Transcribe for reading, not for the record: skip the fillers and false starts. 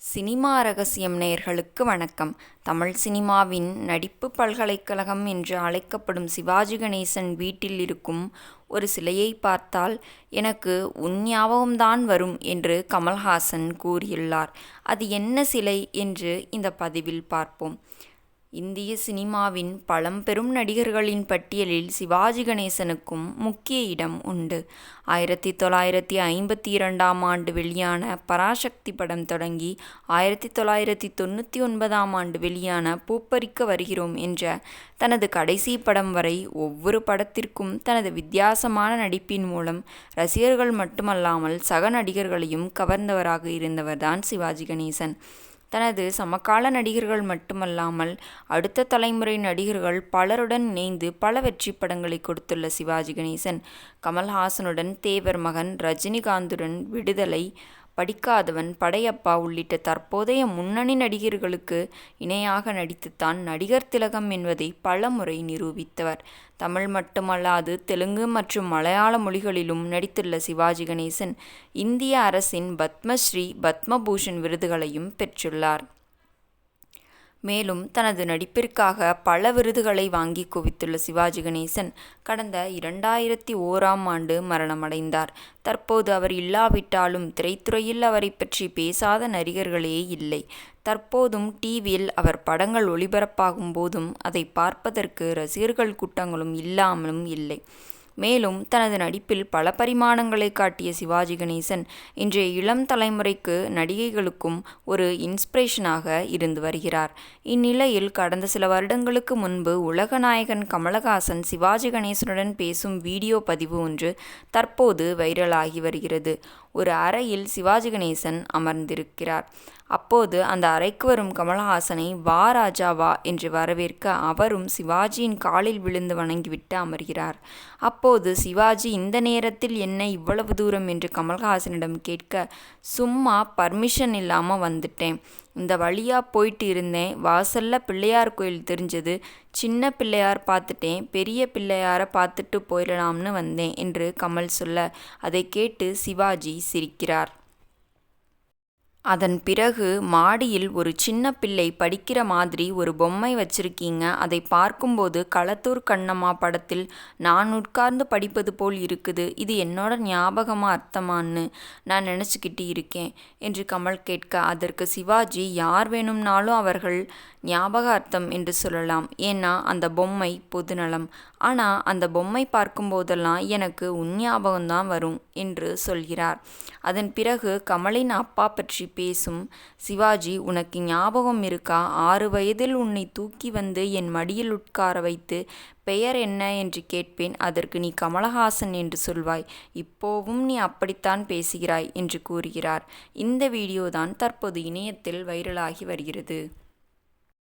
Cinema ரகசியம் நேயர்களுக்கு வணக்கம். தமிழ் சினிமாவின் நடிப்பு பல்கலைக்கழகம் என்று அழைக்கப்படும் சிவாஜி கணேசன் வீட்டில் இருக்கும் ஒரு சிலையை பார்த்தால் எனக்கு உன் ஞாபகம்தான் வரும் என்று கமல்ஹாசன் கூறியுள்ளார். அது என்ன சிலை என்று இந்த பதிவில் பார்ப்போம். இந்திய சினிமாவின் பழம்பெரும் நடிகர்களின் பட்டியலில் சிவாஜி கணேசனுக்கும் முக்கிய இடம் உண்டு. 1952ஆம் ஆண்டு வெளியான பராசக்தி படம் தொடங்கி 1999ஆம் ஆண்டு வெளியான பூப்பறிக்க வருகிறோம் என்ற தனது கடைசி படம் வரை ஒவ்வொரு படத்திற்கும் தனது வித்தியாசமான நடிப்பின் மூலம் ரசிகர்கள் மட்டுமல்லாமல் சக நடிகர்களையும் கவர்ந்தவராக இருந்தவர்தான் சிவாஜி கணேசன். தனது சமகால நடிகர்கள் மட்டுமல்லாமல் அடுத்த தலைமுறை நடிகர்கள் பலருடன் இணைந்து பல வெற்றி படங்களை கொடுத்துள்ள சிவாஜி கணேசன், கமல்ஹாசனுடன் தேவர் மகன், ரஜினிகாந்துடன் விடுதலை, படிக்காதவன், படையப்பா உள்ளிட்ட தற்போதைய முன்னணி நடிகர்களுக்கு இணையாக நடித்துத்தான் நடிகர் திலகம் என்பதை பல முறை நிரூபித்தவர். தமிழ் மட்டுமல்லாது தெலுங்கு மற்றும் மலையாள மொழிகளிலும் நடித்துள்ள சிவாஜி கணேசன் இந்திய அரசின் பத்மஸ்ரீ, பத்மபூஷன் விருதுகளையும் பெற்றுள்ளார். மேலும் தனது நடிப்பிற்காக பல விருதுகளை வாங்கி குவித்துள்ள சிவாஜி கணேசன் கடந்த 2001ஆம் ஆண்டு மரணமடைந்தார். தற்போது அவர் இல்லாவிட்டாலும் திரைத்துறையில் அவரை பற்றி பேசாத நடிகர்களே இல்லை. தற்போதும் டிவியில் அவர் படங்கள் ஒளிபரப்பாகும் போதும் அதை பார்ப்பதற்கு ரசிகர்கள் கூட்டங்களும் இல்லாமலும் இல்லை. மேலும் தனது நடிப்பில் பல பரிமாணங்களை காட்டிய சிவாஜி கணேசன் இன்றைய இளம் தலைமுறைக்கு நடிகைகளுக்கும் ஒரு இன்ஸ்பிரேஷனாக இருந்து வருகிறார். இந்நிலையில் கடந்த சில வருடங்களுக்கு முன்பு உலகநாயகன் கமலஹாசன் சிவாஜி கணேசனுடன் பேசும் வீடியோ பதிவு ஒன்று தற்போது வைரலாகி வருகிறது. ஒரு அறையில் சிவாஜி கணேசன் அமர்ந்திருக்கிறார். அப்போது அந்த அறைக்கு வரும் கமலஹாசனை வா ராஜா வா என்று வரவேற்க அவரும் சிவாஜியின் காலில் விழுந்து வணங்கிவிட்டு அமர்கிறார். அப்போது சிவாஜி இந்த நேரத்தில் என்ன இவ்வளவு தூரம் என்று கமல்ஹாசனிடம் கேட்க, சும்மா பர்மிஷன் இல்லாமல் வந்துட்டேன், இந்த வழியா போயிட்டு இருந்தேன், வாசல்ல பிள்ளையார் கோயில் தெரிஞ்சது, சின்ன பிள்ளையார் பார்த்துட்டேன், பெரிய பிள்ளையாரை பார்த்துட்டு போயிடலாம்னு வந்தேன் என்று கமல் சொல்ல அதை கேட்டு சிவாஜி சிரிக்கிறார். அதன் பிறகு மாடியில் ஒரு சின்ன பிள்ளை படிக்கிற மாதிரி ஒரு பொம்மை வச்சிருக்கீங்க, அதை பார்க்கும்போது களத்தூர் கண்ணம்மா படத்தில் நான் உட்கார்ந்து படிப்பது போல் இருக்குது, இது என்னோட ஞாபகமா அர்த்தமான்னு நான் நினச்சிக்கிட்டு இருக்கேன் என்று கமல் கேட்க அதற்கு சிவாஜி, யார் வேணும்னாலும் அவர்கள் ஞாபக அர்த்தம் என்று சொல்லலாம், ஏன்னா அந்த பொம்மை பொதுநலம், ஆனால் அந்த பொம்மை பார்க்கும்போதெல்லாம் எனக்கு உன் ஞாபகம்தான் வரும் என்று சொல்கிறார். அதன் பிறகு கமலின் அப்பா பற்றி பேசும் சிவாஜி, உனக்கு ஞாபகம் இருக்கா, 6 வயதில் உன்னை தூக்கி வந்து என் மடியில் உட்கார வைத்து பெயர் என்ன என்று கேட்பேன், அதற்கு நீ கமலஹாசன் என்று சொல்வாய், இப்போவும் நீ அப்படித்தான் பேசுகிறாய் என்று கூறுகிறார். இந்த வீடியோதான் தற்போது இணையத்தில் வைரலாகி வருகிறது.